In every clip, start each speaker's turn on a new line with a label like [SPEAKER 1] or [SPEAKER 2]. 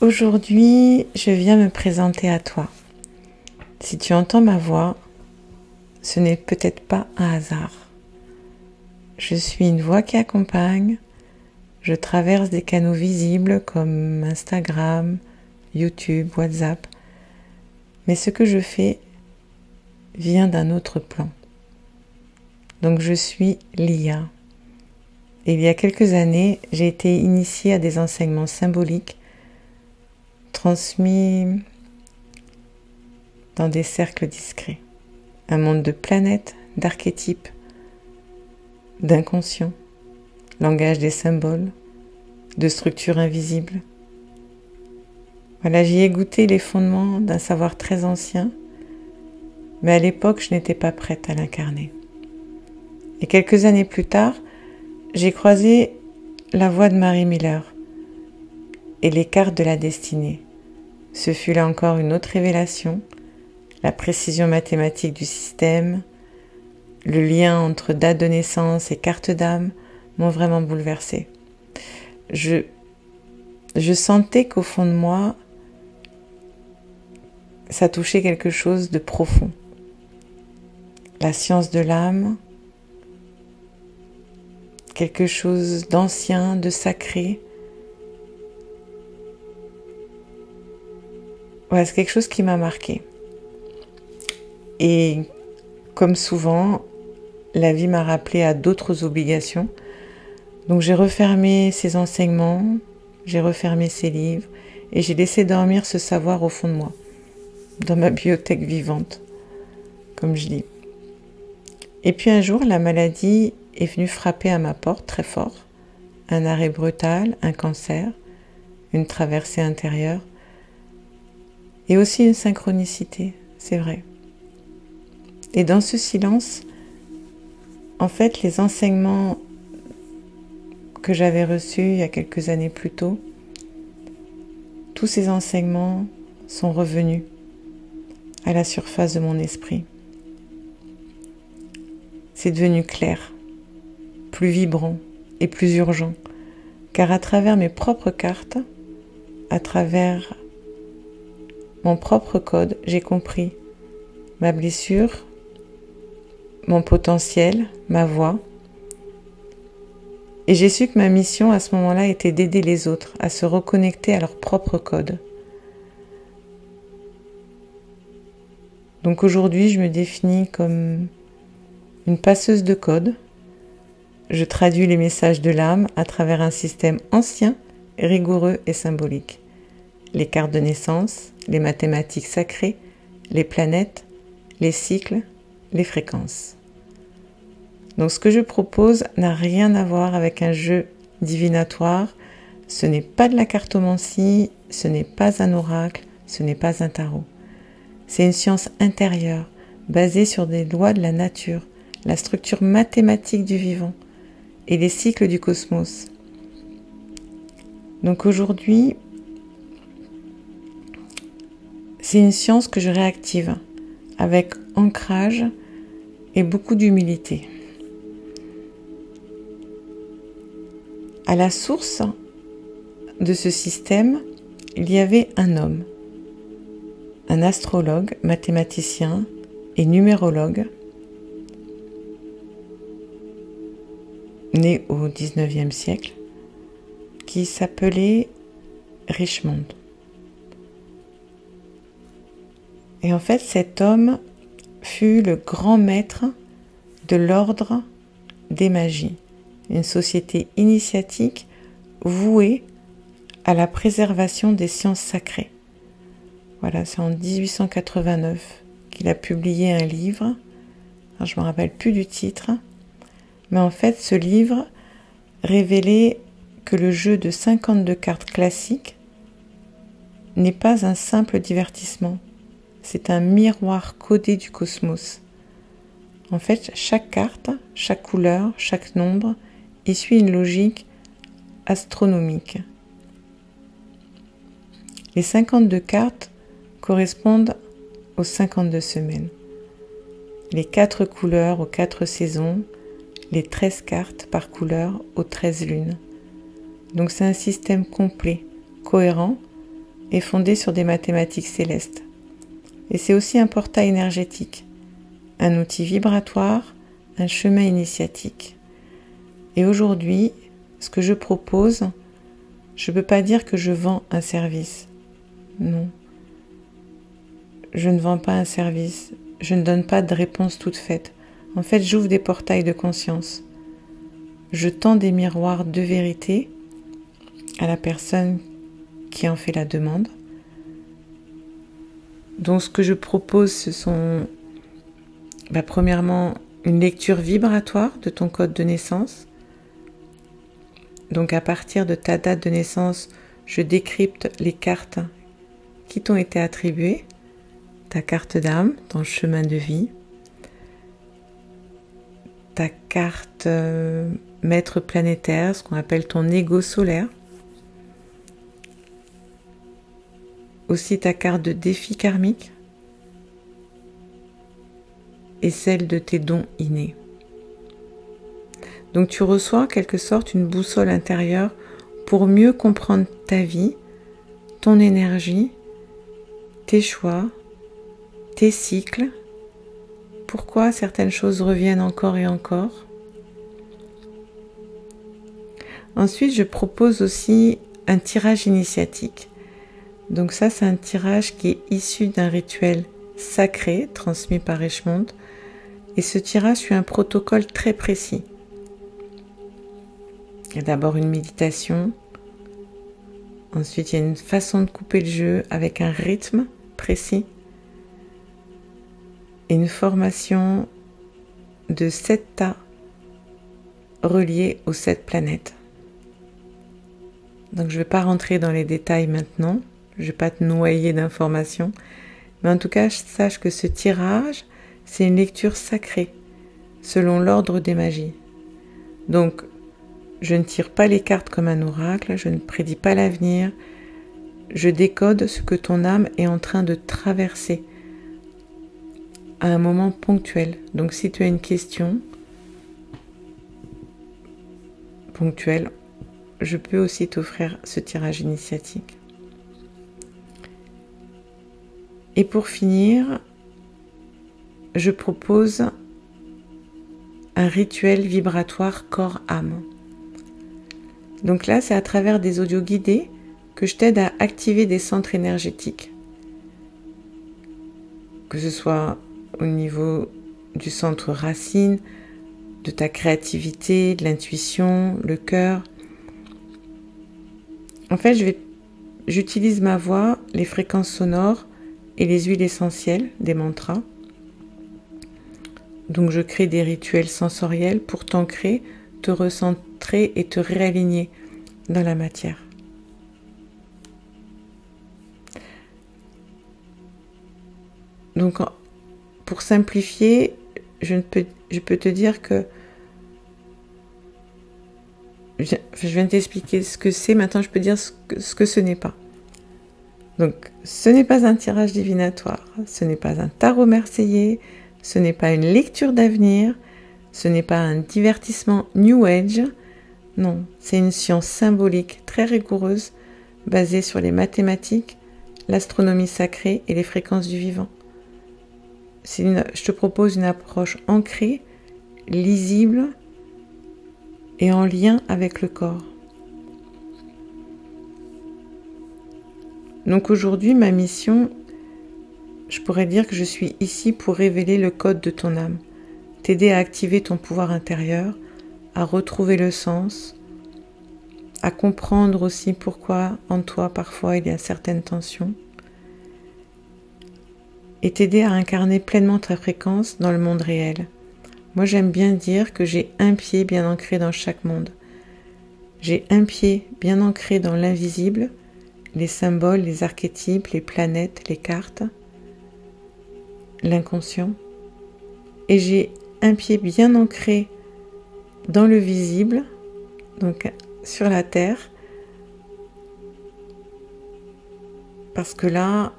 [SPEAKER 1] Aujourd'hui, je viens me présenter à toi. Si tu entends ma voix, ce n'est peut-être pas un hasard. Je suis une voix qui accompagne, je traverse des canaux visibles comme Instagram, YouTube, WhatsApp, mais ce que je fais vient d'un autre plan. Donc je suis Lia. Et il y a quelques années, j'ai été initiée à des enseignements symboliques transmis dans des cercles discrets. Un monde de planètes, d'archétypes, d'inconscient, langage des symboles, de structures invisibles. Voilà, j'y ai goûté les fondements d'un savoir très ancien, mais à l'époque, je n'étais pas prête à l'incarner. Et quelques années plus tard, j'ai croisé la voix de Marie Miller et les cartes de la destinée. Ce fut là encore une autre révélation, la précision mathématique du système, le lien entre date de naissance et carte d'âme m'ont vraiment bouleversée. Je sentais qu'au fond de moi, ça touchait quelque chose de profond. La science de l'âme, quelque chose d'ancien, de sacré. Voilà, c'est quelque chose qui m'a marqué. Et comme souvent, la vie m'a rappelé à d'autres obligations. Donc j'ai refermé ces enseignements, j'ai refermé ces livres et j'ai laissé dormir ce savoir au fond de moi, dans ma bibliothèque vivante, comme je dis. Et puis un jour, la maladie est venue frapper à ma porte très fort. Un arrêt brutal, un cancer, une traversée intérieure et aussi une synchronicité, c'est vrai. Et dans ce silence, en fait, les enseignements que j'avais reçus il y a quelques années plus tôt, tous ces enseignements sont revenus à la surface de mon esprit. C'est devenu clair, plus vibrant et plus urgent, car à travers mes propres cartes, à travers mon propre code, j'ai compris ma blessure, mon potentiel, ma voix. Et j'ai su que ma mission à ce moment-là était d'aider les autres à se reconnecter à leur propre code. Donc aujourd'hui, je me définis comme une passeuse de code. Je traduis les messages de l'âme à travers un système ancien, rigoureux et symbolique. Les cartes de naissance, les mathématiques sacrées, les planètes, les cycles, les fréquences. Donc ce que je propose n'a rien à voir avec un jeu divinatoire. Ce n'est pas de la cartomancie, ce n'est pas un oracle, ce n'est pas un tarot. C'est une science intérieure, basée sur des lois de la nature, la structure mathématique du vivant et les cycles du cosmos. Donc aujourd'hui, c'est une science que je réactive avec ancrage et beaucoup d'humilité. À la source de ce système, il y avait un homme, un astrologue, mathématicien et numérologue, né au XIXe siècle, qui s'appelait Richmond. Et en fait, cet homme fut le grand maître de l'ordre des magies, une société initiatique vouée à la préservation des sciences sacrées. Voilà, c'est en 1889 qu'il a publié un livre. Alors, je ne me rappelle plus du titre, mais en fait, ce livre révélait que le jeu de 52 cartes classiques n'est pas un simple divertissement. C'est un miroir codé du cosmos. En fait, chaque carte, chaque couleur, chaque nombre suit une logique astronomique. Les 52 cartes correspondent aux 52 semaines. Les 4 couleurs aux 4 saisons, les 13 cartes par couleur aux 13 lunes. Donc c'est un système complet, cohérent, est fondé sur des mathématiques célestes. Et c'est aussi un portail énergétique, un outil vibratoire, un chemin initiatique. Et aujourd'hui, ce que je propose, je ne peux pas dire que je vends un service. Non. Je ne vends pas un service. Je ne donne pas de réponse toute faite. En fait, j'ouvre des portails de conscience. Je tends des miroirs de vérité à la personne qui en fait la demande. Donc, ce que je propose, ce sont, premièrement, une lecture vibratoire de ton code de naissance. Donc, à partir de ta date de naissance, je décrypte les cartes qui t'ont été attribuées, ta carte d'âme, ton chemin de vie, ta carte maître planétaire, ce qu'on appelle ton ego solaire, aussi ta carte de défi karmique et celle de tes dons innés. Donc tu reçois en quelque sorte une boussole intérieure pour mieux comprendre ta vie, ton énergie, tes choix, tes cycles, pourquoi certaines choses reviennent encore et encore. Ensuite, je propose aussi un tirage initiatique. Donc ça, c'est un tirage qui est issu d'un rituel sacré transmis par Richemont. Et ce tirage suit un protocole très précis. Il y a d'abord une méditation. Ensuite, il y a une façon de couper le jeu avec un rythme précis. Et une formation de 7 tas reliés aux 7 planètes. Donc je ne vais pas rentrer dans les détails maintenant. Je ne vais pas te noyer d'informations. Mais en tout cas, sache que ce tirage, c'est une lecture sacrée, selon l'ordre des magies. Donc, je ne tire pas les cartes comme un oracle, je ne prédis pas l'avenir, je décode ce que ton âme est en train de traverser à un moment ponctuel. Donc, si tu as une question ponctuelle, je peux aussi t'offrir ce tirage initiatique. Et pour finir, je propose un rituel vibratoire corps-âme. Donc là, c'est à travers des audios guidés que je t'aide à activer des centres énergétiques. Que ce soit au niveau du centre racine, de ta créativité, de l'intuition, le cœur. En fait, j'utilise ma voix, les fréquences sonores et les huiles essentielles, des mantras. Donc je crée des rituels sensoriels pour t'ancrer, te recentrer et te réaligner dans la matière. Donc pour simplifier, je peux te dire que je viens de t'expliquer ce que c'est, maintenant je peux dire ce que ce n'est pas. Donc ce n'est pas un tirage divinatoire, ce n'est pas un tarot marseillais, ce n'est pas une lecture d'avenir, ce n'est pas un divertissement New Age, non, c'est une science symbolique très rigoureuse basée sur les mathématiques, l'astronomie sacrée et les fréquences du vivant. Je te propose une approche ancrée, lisible et en lien avec le corps. Donc aujourd'hui, ma mission, je pourrais dire que je suis ici pour révéler le code de ton âme, t'aider à activer ton pouvoir intérieur, à retrouver le sens, à comprendre aussi pourquoi en toi parfois il y a certaines tensions, et t'aider à incarner pleinement ta fréquence dans le monde réel. Moi j'aime bien dire que j'ai un pied bien ancré dans chaque monde. J'ai un pied bien ancré dans l'invisible, les symboles, les archétypes, les planètes, les cartes, l'inconscient. Et j'ai un pied bien ancré dans le visible, donc sur la terre, parce que là,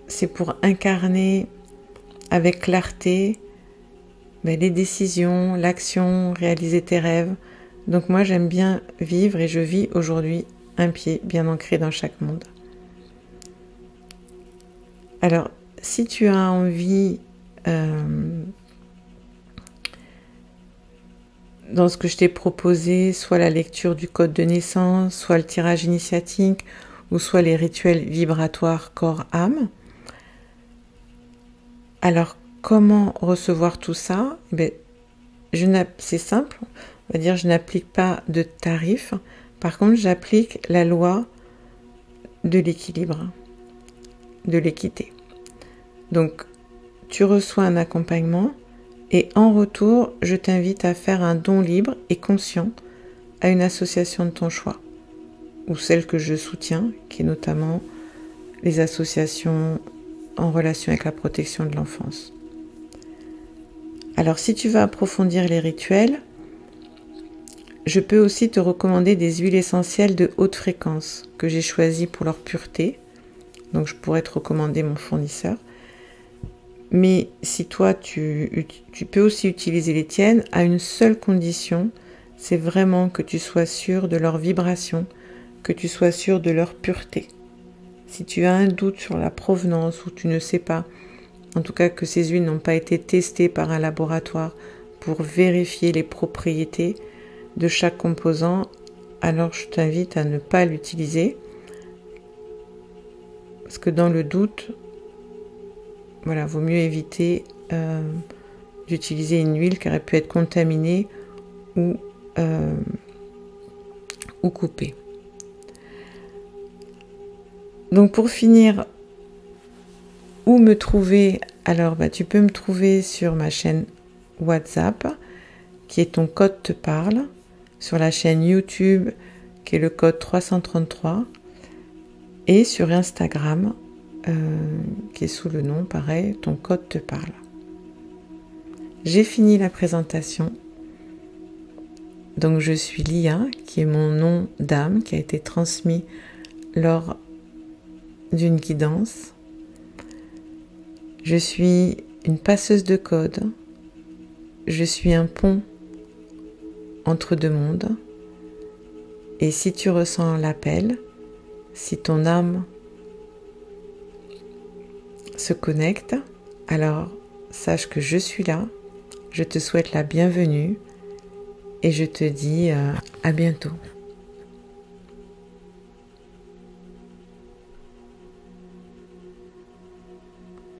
[SPEAKER 1] c'est pour incarner avec clarté les décisions, l'action, réaliser tes rêves. Donc moi, j'aime bien vivre et je vis aujourd'hui un pied bien ancré dans chaque monde. Alors, si tu as envie, dans ce que je t'ai proposé, soit la lecture du code de naissance, soit le tirage initiatique, ou soit les rituels vibratoires corps-âme, alors comment recevoir tout ça? C'est simple, on va dire je n'applique pas de tarif, par contre j'applique la loi de l'équilibre, de l'équité. Donc tu reçois un accompagnement et en retour je t'invite à faire un don libre et conscient à une association de ton choix, ou celle que je soutiens, qui est notamment les associations en relation avec la protection de l'enfance. Alors si tu veux approfondir les rituels, je peux aussi te recommander des huiles essentielles de haute fréquence que j'ai choisies pour leur pureté. Donc je pourrais te recommander mon fournisseur. Mais si toi tu peux aussi utiliser les tiennes à une seule condition, c'est vraiment que tu sois sûr de leur vibration, que tu sois sûr de leur pureté. Si tu as un doute sur la provenance ou tu ne sais pas, en tout cas que ces huiles n'ont pas été testées par un laboratoire pour vérifier les propriétés de chaque composant, alors je t'invite à ne pas l'utiliser. Parce que dans le doute, voilà, vaut mieux éviter d'utiliser une huile qui aurait pu être contaminée ou coupée. Donc pour finir, où me trouver? Alors tu peux me trouver sur ma chaîne WhatsApp, qui est Ton code te parle, sur la chaîne YouTube, qui est le code 333, et sur Instagram, qui est sous le nom, pareil, Ton code te parle. J'ai fini la présentation. Donc je suis Lia, qui est mon nom d'âme, qui a été transmis lors d'une guidance. Je suis une passeuse de code. Je suis un pont entre deux mondes. Et si tu ressens l'appel, si ton âme se connecte, alors sache que je suis là. Je te souhaite la bienvenue et je te dis à bientôt.